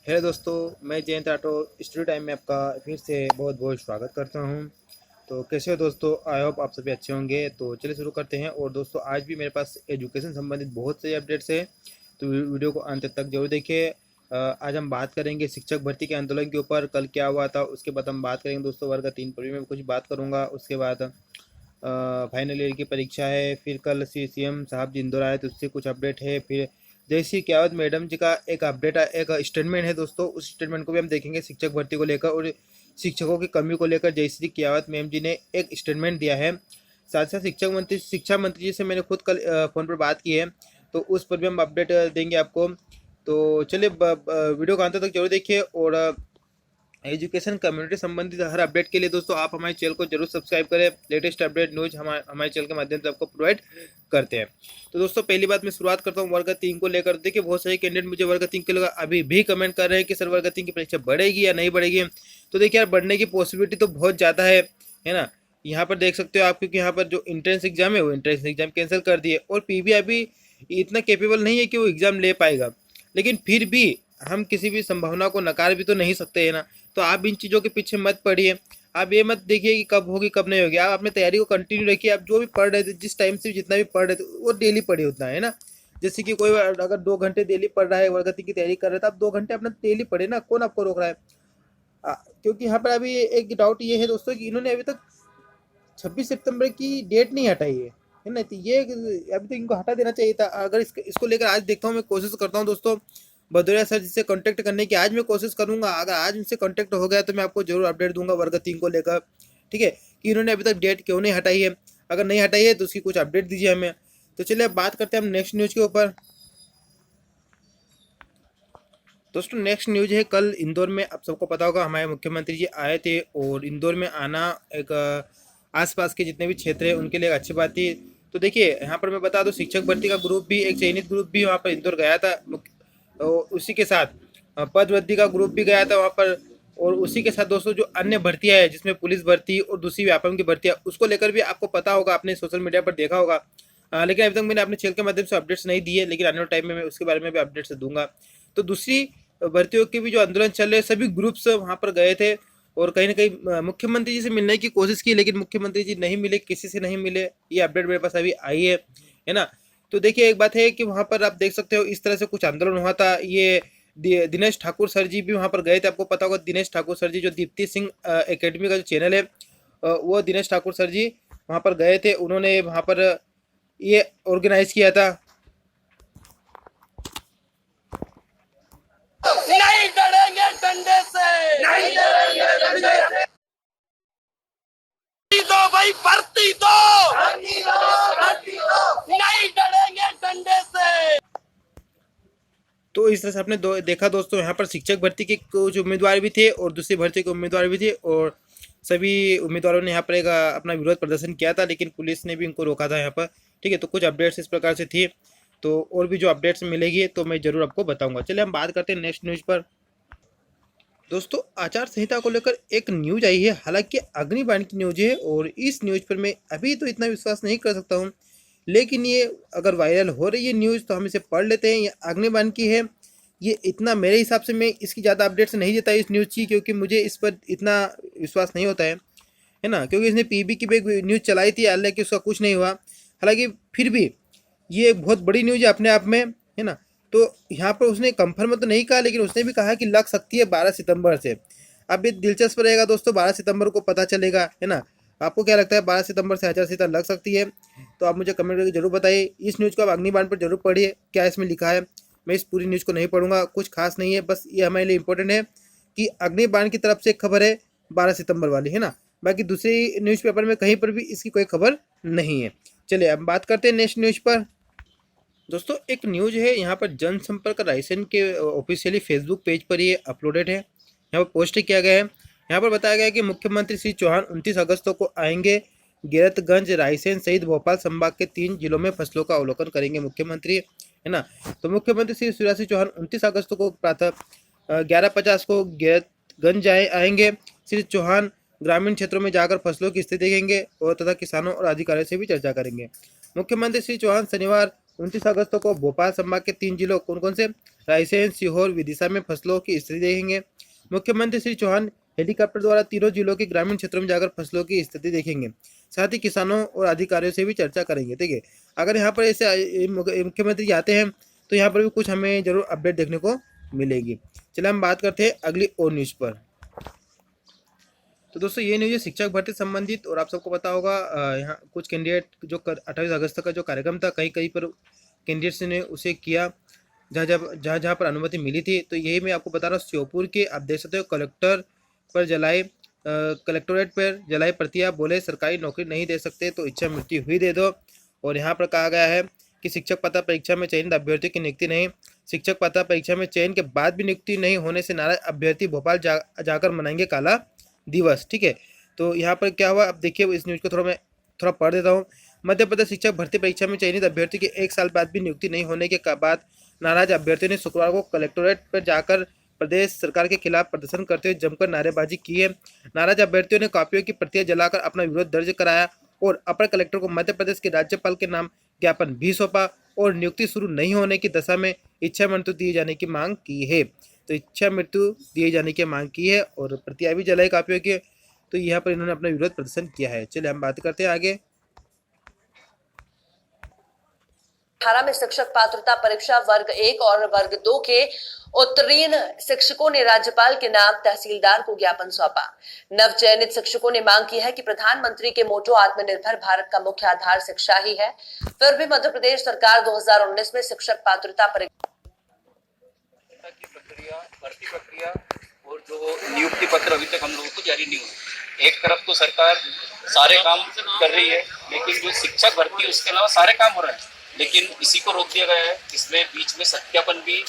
Hello दोस्तों, मैं Jayant Rathore studio time में आपका फिर से बहुत बहुत स्वागत करता हूं। तो कैसे हो दोस्तों? आई होप आप सभी अच्छे होंगे। तो चलिए शुरू करते हैं। और दोस्तों, आज भी मेरे पास एजुकेशन संबंधित बहुत से अपडेट्स हैं, तो वीडियो को अंत तक जरूर देखिए। आज हम बात करेंगे शिक्षक भर्ती के आंदोलन के ऊपर, कल क्या हुआ था उसके बाद हम बात करेंगे दोस्तों। वर्ग 3 पर भी मैं कुछ बात करूँगा। उसके बाद फाइनल ईयर की परीक्षा है। फिर कल सीएम साहब जी इंदौर आए तो उससे कुछ अपडेट है। फिर जयश्री कियावत मैडम जी का एक अपडेट, एक स्टेटमेंट है दोस्तों, उस स्टेटमेंट को भी हम देखेंगे शिक्षक भर्ती को लेकर और शिक्षकों की कमी को लेकर। जयश्री कियावत मैम जी ने एक स्टेटमेंट दिया है। साथ साथ शिक्षा मंत्री जी से मैंने खुद कल फ़ोन पर बात की है, तो उस पर भी हम अपडेट देंगे आपको। तो चलिए वीडियो को अंत तक जरूर देखिए। और एजुकेशन कम्युनिटी संबंधित हर अपडेट के लिए दोस्तों आप हमारे चैनल को जरूर सब्सक्राइब करें। लेटेस्ट अपडेट न्यूज हमारे चैनल के माध्यम से आपको प्रोवाइड करते हैं। तो दोस्तों, पहली बात मैं शुरुआत करता हूँ वर्ग 3 को लेकर। देखिए, बहुत सारे कैंडिडेट मुझे वर्ग 3 के लेकर अभी भी कमेंट कर रहे हैं कि सर वर्ग 3 की परीक्षा बढ़ेगी या नहीं बढ़ेगी। तो देखिए यार, बढ़ने की पॉसिबिलिटी तो बहुत ज़्यादा है ना। यहाँ पर देख सकते हो आप, क्योंकि यहाँ पर जो इंट्रेंस एग्जाम है वो इंट्रेंस एग्जाम कैंसिल कर दिए, और पीबी अभी इतना कैपेबल नहीं है कि वो एग्जाम ले पाएगा। लेकिन फिर भी हम किसी भी संभावना को नकार भी तो नहीं सकते, है ना। तो आप इन चीज़ों के पीछे मत पड़िए। आप ये मत देखिए कि कब होगी कब नहीं होगी। आप अपनी तैयारी को कंटिन्यू रखिए। आप जो भी पढ़ रहे थे, जिस टाइम से जितना भी पढ़ रहे थे, वो डेली पढ़िए उतना, है ना। जैसे कि कोई अगर 2 घंटे डेली पढ़ रहा है, वर्गती की तैयारी कर रहा है, तो आप 2 घंटे अपना डेली पढ़े ना, कौन आपको रोक रहा है। क्योंकि यहाँ पर अभी एक डाउट ये है दोस्तों कि इन्होंने अभी तक 26 सितंबर की डेट नहीं हटाई है ना। तो ये अभी तो इनको हटा देना चाहिए था। अगर इसको लेकर आज देखता हूँ, मैं कोशिश करता हूँ दोस्तों भदौरिया सर जिससे कांटेक्ट करने की आज मैं कोशिश करूंगा। अगर आज उनसे कांटेक्ट हो गया तो मैं आपको जरूर अपडेट दूंगा वर्ग 3 को लेकर, ठीक है, कि इन्होंने अभी तक डेट क्यों नहीं हटाई है। अगर नहीं हटाई है तो उसकी कुछ अपडेट दीजिए हमें। तो चलिए अब बात करते हैं हम नेक्स्ट न्यूज के ऊपर। दोस्तों, नेक्स्ट न्यूज है, कल इंदौर में आप सबको पता होगा हमारे मुख्यमंत्री जी आए थे, और इंदौर में आना एक आसपास के जितने भी क्षेत्र हैं उनके लिए एक अच्छी बात थी। तो देखिए यहाँ पर मैं बता दूं, शिक्षक भर्ती का ग्रुप भी, एक चयनित ग्रुप भी वहाँ पर इंदौर गया था। और उसी के साथ पद वृद्धि का ग्रुप भी गया था वहाँ पर। और उसी के साथ दोस्तों जो अन्य भर्तियाँ हैं, जिसमें पुलिस भर्ती और दूसरी व्यापम की भर्तियाँ, उसको लेकर भी आपको पता होगा, आपने सोशल मीडिया पर देखा होगा। लेकिन अभी तक मैंने अपने चैनल के माध्यम से अपडेट्स नहीं दिए, लेकिन आने वाले टाइम में मैं उसके बारे में भी अपडेट्स दूंगा। तो दूसरी भर्तियों के भी जो आंदोलन चल रहे, सभी ग्रुप्स वहाँ पर गए थे, और कहीं ना कहीं मुख्यमंत्री जी से मिलने की कोशिश की, लेकिन मुख्यमंत्री जी नहीं मिले, किसी से नहीं मिले। ये अपडेट मेरे पास अभी आई है ना। तो देखिए, एक बात है कि वहाँ पर आप देख सकते हो इस तरह से कुछ आंदोलन हुआ था। ये दिनेश ठाकुर सर जी भी वहाँ पर गए थे। आपको पता होगा दिनेश ठाकुर सर जी, जो दीप्ति सिंह एकेडमी का जो चैनल है, वो दिनेश ठाकुर सर जी वहाँ पर गए थे। उन्होंने वहाँ पर ये ऑर्गेनाइज किया था। नहीं डरेंगे डंडे से, नहीं डरेंगे डंडे से। दो भाई, भर्ती दो, भर्ती दो, भर्ती दो। नहीं डरेंगे डंडे से। तो इस तरह से आपने देखा दोस्तों, यहाँ पर शिक्षक भर्ती के कुछ उम्मीदवार भी थे और दूसरी भर्ती के उम्मीदवार भी थे, और सभी उम्मीदवारों ने यहाँ पर एक अपना विरोध प्रदर्शन किया था, लेकिन पुलिस ने भी उनको रोका था यहाँ पर, ठीक है। तो कुछ अपडेट्स इस प्रकार से थी। तो और भी जो अपडेट्स मिलेगी तो मैं जरूर आपको बताऊंगा। चलिए हम बात करते हैं नेक्स्ट न्यूज पर। दोस्तों, आचार संहिता को लेकर एक न्यूज आई है, हालांकि अग्निबाण की न्यूज है, और इस न्यूज पर मैं अभी तो इतना विश्वास नहीं कर सकता हूँ, लेकिन ये अगर वायरल हो रही है न्यूज़ तो हम इसे पढ़ लेते हैं। ये अग्निबाण की है। ये इतना मेरे हिसाब से मैं इसकी ज़्यादा अपडेट्स नहीं देता इस न्यूज़ की, क्योंकि मुझे इस पर इतना विश्वास नहीं होता है ना। क्योंकि इसने पीबी की भी एक न्यूज़ चलाई थी, हालांकि उसका कुछ नहीं हुआ। हालांकि फिर भी ये बहुत बड़ी न्यूज़ है अपने आप में, है ना। तो यहाँ पर उसने कंफर्म तो नहीं कहा, लेकिन उसने भी कहा कि लग सकती है 12 सितंबर से। अब ये दिलचस्प रहेगा दोस्तों, 12 सितंबर को पता चलेगा, है ना। आपको क्या लगता है, 12 सितंबर से आचार संहिता लग सकती है? तो आप मुझे कमेंट करके जरूर बताइए। इस न्यूज़ को आप अग्निबाण पर जरूर पढ़िए, क्या इसमें लिखा है। मैं इस पूरी न्यूज़ को नहीं पढ़ूंगा, कुछ खास नहीं है, बस ये हमारे लिए इंपॉर्टेंट है कि अग्निबाण की तरफ से खबर है 12 सितंबर वाली, है ना। बाकी दूसरी न्यूज़पेपर में कहीं पर भी इसकी कोई खबर नहीं है। चलिए अब बात करते हैं नेक्स्ट न्यूज़ पर। दोस्तों, एक न्यूज है यहाँ पर, जनसंपर्क रायसेन के ऑफिशियली फेसबुक पेज पर ये अपलोडेड है, यहाँ पर पोस्ट किया गया है। यहाँ पर बताया गया है कि मुख्यमंत्री श्री चौहान 29 अगस्त को आएंगे। गैरतगंज, रायसेन सहित भोपाल संभाग के 3 जिलों में फसलों का अवलोकन करेंगे मुख्यमंत्री, है ना। तो मुख्यमंत्री श्री शिवराज सिंह चौहान 29 अगस्त को प्रातः 11:50 को गैरतगंज आएंगे। श्री चौहान ग्रामीण क्षेत्रों में जाकर फसलों की स्थिति देखेंगे और तथा किसानों और अधिकारियों से भी चर्चा करेंगे। मुख्यमंत्री श्री चौहान शनिवार 29 अगस्त को भोपाल संभाग के 3 जिलों कौन कौन से रायसेन, सीहोर, विदिशा में फसलों की स्थिति देखेंगे। मुख्यमंत्री श्री चौहान हेलीकॉप्टर द्वारा तीनों जिलों के ग्रामीण क्षेत्रों में जाकर फसलों की स्थिति देखेंगे। साथ ही किसानों और अधिकारियों से भी चर्चा करेंगे। ठीक है, अगर यहाँ पर ऐसे मुख्यमंत्री आते हैं तो यहाँ पर भी कुछ हमें जरूर अपडेट देखने को मिलेगी। चलिए हम बात करते हैं अगली और न्यूज़ पर। तो दोस्तों ये न्यूज़ है शिक्षक भर्ती संबंधित, और आप सबको पता होगा यहाँ कुछ कैंडिडेट जो 28 अगस्त का जो कार्यक्रम था कहीं कहीं पर कैंडिडेट्स ने उसे किया जहाँ पर अनुमति मिली थी। तो यही मैं आपको बता रहा हूँ, श्योपुर के आप देख सकते हो कलेक्टर पर जलाए कलेक्टोरेट पर जलाई प्रतियां, बोले सरकारी नौकरी नहीं दे सकते तो इच्छा मृत्यु हुई दे दो। और यहाँ पर कहा गया है कि शिक्षक पात्रता परीक्षा में चयनित अभ्यर्थियों की नियुक्ति नहीं, शिक्षक पात्रता परीक्षा में चयन के बाद भी नियुक्ति नहीं होने से नाराज अभ्यर्थी भोपाल जाकर मनाएंगे काला दिवस। ठीक है, तो यहाँ पर क्या हुआ अब देखिए, इस न्यूज़ को मैं थोड़ा पढ़ देता हूँ। मध्य प्रदेश शिक्षक भर्ती परीक्षा में चयनित अभ्यर्थी के 1 साल बाद भी नियुक्ति नहीं होने के बाद नाराज अभ्यर्थियों ने शुक्रवार को कलेक्टोरेट पर जाकर प्रदेश सरकार के खिलाफ प्रदर्शन करते हुए जमकर नारेबाजी की है। नाराज अभ्यर्थियों ने कॉपियों की प्रतियां जलाकर अपना विरोध दर्ज कराया और अपर कलेक्टर को मध्य प्रदेश के राज्यपाल के नाम ज्ञापन भी सौंपा और नियुक्ति शुरू नहीं होने की दशा में इच्छा मृत्यु दिए जाने की मांग की है। तो इच्छा मृत्यु दिए जाने की मांग की है और प्रतियां भी जलाई कॉपियों की। तो यहाँ पर इन्होंने अपना विरोध प्रदर्शन किया है। चलिए हम बात करते हैं आगे। 18 में शिक्षक पात्रता परीक्षा वर्ग 1 और वर्ग 2 के उत्तीर्ण शिक्षकों ने राज्यपाल के नाम तहसीलदार को ज्ञापन सौंपा। नवचयनित शिक्षकों ने मांग की है कि प्रधानमंत्री के मोटो आत्मनिर्भर भारत का मुख्य आधार शिक्षा ही है, फिर भी मध्य प्रदेश सरकार 2019 में शिक्षक पात्रता परीक्षा की प्रक्रिया, भर्ती प्रक्रिया और जो नियुक्ति पत्र अभी तक हम लोगों को जारी नहीं हुआ। एक तरफ तो सरकार सारे काम कर रही है, लेकिन जो शिक्षक भर्ती उसके अलावा सारे काम हो रहे हैं, लेकिन इसी को रोक दिया गया है। इसमें बीच में सत्यापन भी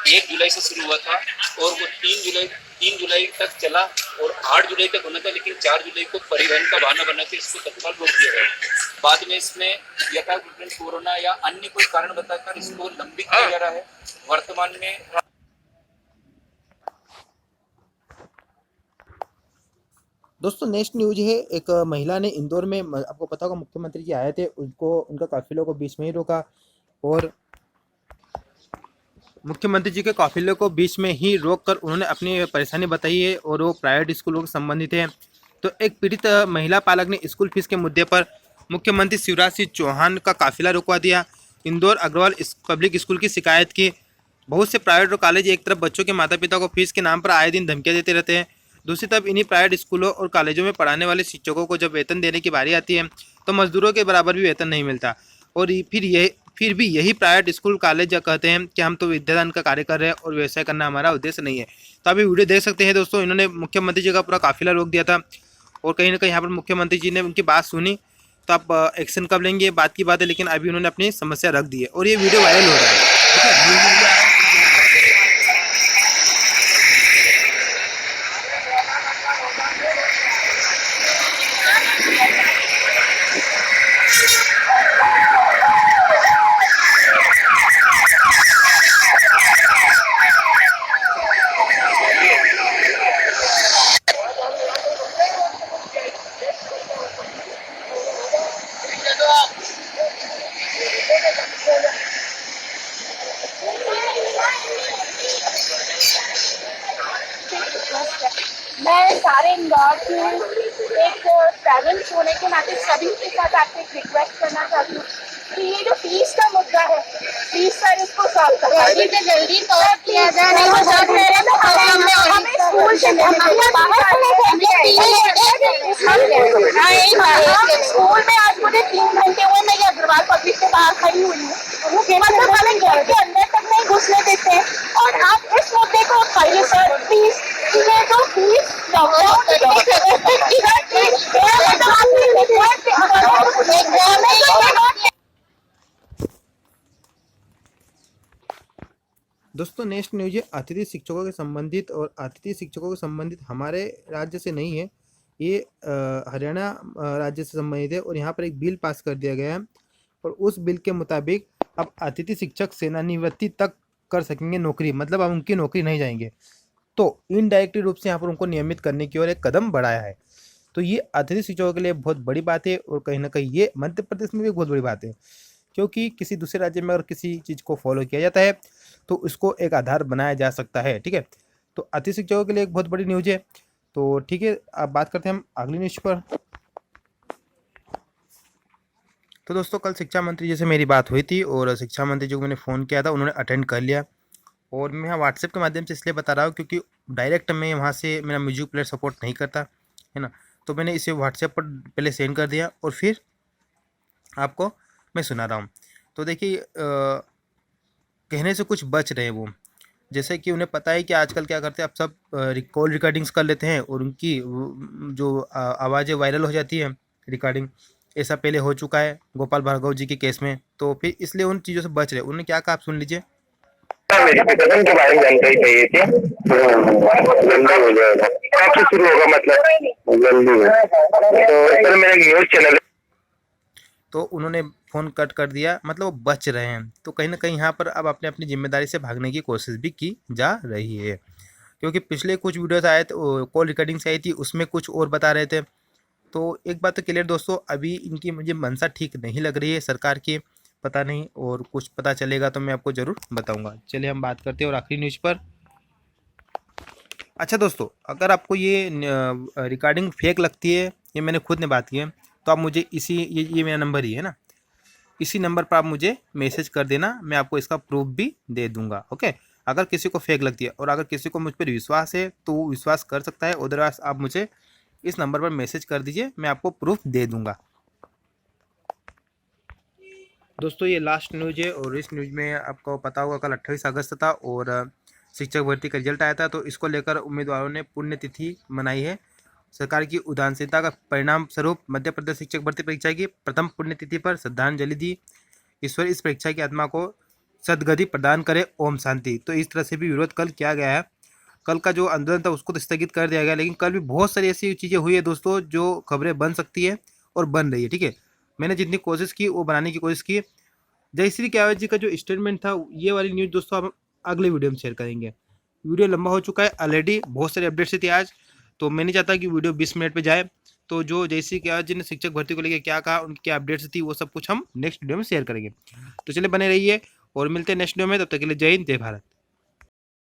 1 जुलाई से शुरू हुआ था और वो 3 जुलाई तक चला और 8 जुलाई तक होना था, लेकिन 4 जुलाई को परिवहन का बहाना बना के इसको तत्काल रोक दिया गया। बाद में इसमें यथाकृत कोरोना या अन्य कोई कारण बताकर इसको लंबित किया जा रहा है। वर्तमान में दोस्तों नेक्स्ट न्यूज है, एक महिला ने इंदौर में, आपको पता होगा मुख्यमंत्री जी आए थे, उनका काफिलों को बीच में ही रोका और मुख्यमंत्री जी के काफिले को बीच में ही रोककर उन्होंने अपनी परेशानी बताई है और वो प्राइवेट स्कूलों से संबंधित है। तो एक पीड़ित महिला पालक ने स्कूल फीस के मुद्दे पर मुख्यमंत्री शिवराज सिंह चौहान का काफिला रुकवा दिया। इंदौर अग्रवाल पब्लिक स्कूल की शिकायत की। बहुत से प्राइवेट और कॉलेज एक तरफ बच्चों के माता पिता को फीस के नाम पर आए दिन धमकियां देते रहते हैं, दूसरी तरफ इन्हीं प्राइवेट स्कूलों और कॉलेजों में पढ़ाने वाले शिक्षकों को जब वेतन देने की बारी आती है तो मजदूरों के बराबर भी वेतन नहीं मिलता। और फिर भी यही प्राइवेट स्कूल कॉलेज कहते हैं कि हम तो विद्यादान का कार्य कर रहे हैं और व्यवसाय करना हमारा उद्देश्य नहीं है। तो अभी वीडियो देख सकते हैं दोस्तों, इन्होंने मुख्यमंत्री जी का पूरा काफिला रोक दिया था और कहीं ना कहीं यहाँ पर मुख्यमंत्री जी ने उनकी बात सुनी। तो आप एक्शन कब लेंगे बात की बात है, लेकिन अभी उन्होंने अपनी समस्या रख दी है और ये वीडियो वायरल हो रहा है। मैं सारे इंदौर की एक पेरेंट्स होने के नाते सभी के साथ आपसे एक रिक्वेस्ट करना चाहती हूँ कि ये जो फीस का मुद्दा है, फीस सर इसको सॉल्व करना जल्दी से जल्दी सॉल्व किया जाए। नहीं तो सर मेरे तो हमें स्कूल से स्कूल में आज मुझे 3 घंटे हुए, मैं ये अग्रवाल पब्लिक से बाहर खड़ी हुई हूँ, मतलब हमें घर के अंदर तक नहीं घुसने देते हैं। और आप इस मुद्दे को उठाइए सर प्लीज। ये जो फीस दोस्तों नेक्स्ट न्यूज है अतिथि शिक्षकों के संबंधित, और अतिथि शिक्षकों के संबंधित हमारे राज्य से नहीं है, ये हरियाणा राज्य से संबंधित है। और यहाँ पर एक बिल पास कर दिया गया है और उस बिल के मुताबिक अब अतिथि शिक्षक सेवानिवृत्ति तक कर सकेंगे नौकरी, मतलब अब उनकी नौकरी नहीं जाएंगे। तो इनडायरेक्टली रूप से यहाँ पर उनको नियमित करने की ओर एक कदम बढ़ाया है। तो ये अतिथि शिक्षकों के लिए बहुत बड़ी बात है और कहीं ना कहीं ये मध्य प्रदेश में भी बहुत बड़ी बात है, क्योंकि किसी दूसरे राज्य में अगर किसी चीज़ को फॉलो किया जाता है तो उसको एक आधार बनाया जा सकता है, ठीक है। तो अति शिक्षकों के लिए एक बहुत बड़ी न्यूज़ है। तो ठीक है, अब बात करते हैं हम अगली न्यूज़ पर। तो दोस्तों, कल शिक्षा मंत्री जी से मेरी बात हुई थी और शिक्षा मंत्री जी को मैंने फ़ोन किया था, उन्होंने अटेंड कर लिया। और मैं यहाँ व्हाट्सएप के माध्यम से इसलिए बता रहा हूँ क्योंकि डायरेक्ट मैं वहाँ से मेरा म्यूजिक प्लेयर सपोर्ट नहीं करता है ना, तो मैंने इसे व्हाट्सएप पर पहले सेंड कर दिया और फिर आपको मैं सुना रहा हूँ। तो देखिए, कहने से कुछ बच रहे हैं वो, जैसे कि उन्हें पता है कि आजकल क्या करते हैं, अब सब कॉल रिकॉर्डिंग्स कर लेते हैं और उनकी जो आवाज़ें वायरल हो जाती है रिकॉर्डिंग। ऐसा पहले हो चुका है गोपाल भार्गव जी के केस में, तो फिर इसलिए उन चीज़ों से बच रहे। उन्होंने क्या कहा, आप सुन लीजिए। वेरिफिकेशन के बारे में जानकारी चाहिए थी। जल्दी हो जाएगा, कब से शुरू होगा, मतलब जल्दी है। तो सर मेरा न्यूज़ चैनल, तो उन्होंने फ़ोन कट कर दिया, मतलब वो बच रहे हैं। तो कहीं ना कहीं यहाँ पर अब अपने अपनी जिम्मेदारी से भागने की कोशिश भी की जा रही है, क्योंकि पिछले कुछ वीडियोस आए थे, कॉल रिकॉर्डिंग्स आई थी, उसमें कुछ और बता रहे थे। तो एक बात तो क्लियर दोस्तों, अभी इनकी मुझे मंशा ठीक नहीं लग रही है सरकार की, पता नहीं, और कुछ पता चलेगा तो मैं आपको ज़रूर बताऊंगा। चलिए हम बात करते हैं और आखिरी न्यूज़ पर। अच्छा दोस्तों, अगर आपको ये रिकॉर्डिंग फेक लगती है, ये मैंने खुद ने बात की है, तो आप मुझे ये मेरा नंबर ही है ना, इसी नंबर पर आप मुझे मैसेज कर देना, मैं आपको इसका प्रूफ भी दे दूंगा। ओके, अगर किसी को फेक लगती है और अगर किसी को मुझ पर विश्वास है तो वो विश्वास कर सकता है, अदरवाइज आप मुझे इस नंबर पर मैसेज कर दीजिए, मैं आपको प्रूफ दे दूंगा। दोस्तों, ये लास्ट न्यूज़ है और इस न्यूज़ में आपको पता होगा कल 28 अगस्त था और शिक्षक भर्ती का रिजल्ट आया था। तो इसको लेकर उम्मीदवारों ने पुण्यतिथि मनाई है। सरकार की उदासीनता का परिणाम स्वरूप मध्य प्रदेश शिक्षक भर्ती परीक्षा की प्रथम पुण्यतिथि पर श्रद्धांजलि दी। ईश्वर इस परीक्षा की आत्मा को सद्गति प्रदान करे, ओम शांति। तो इस तरह से भी विरोध कल किया गया है। कल का जो आंदोलन था उसको तो स्थगित कर दिया गया, लेकिन कल भी बहुत सारी ऐसी चीज़ें हुई है दोस्तों जो खबरें बन सकती है और बन रही है, ठीक है। मैंने जितनी कोशिश की वो बनाने की कोशिश की। जयश्री कियावत जी का जो स्टेटमेंट था, ये वाली न्यूज़ दोस्तों हम अगले वीडियो में शेयर करेंगे। वीडियो लंबा हो चुका है ऑलरेडी, बहुत सारे अपडेट्स थी आज, तो मैं नहीं चाहता कि वीडियो 20 मिनट पे जाए। तो जो जयश्री कियावत जी ने शिक्षक भर्ती को लेकर क्या कहा, उनकी अपडेट्स थी, वो सब कुछ हम नेक्स्ट वीडियो में शेयर करेंगे। तो चलिए बने रहिए और मिलते हैं नेक्स्ट वीडियो में, तब तक के लिए जय हिंद, जय भारत।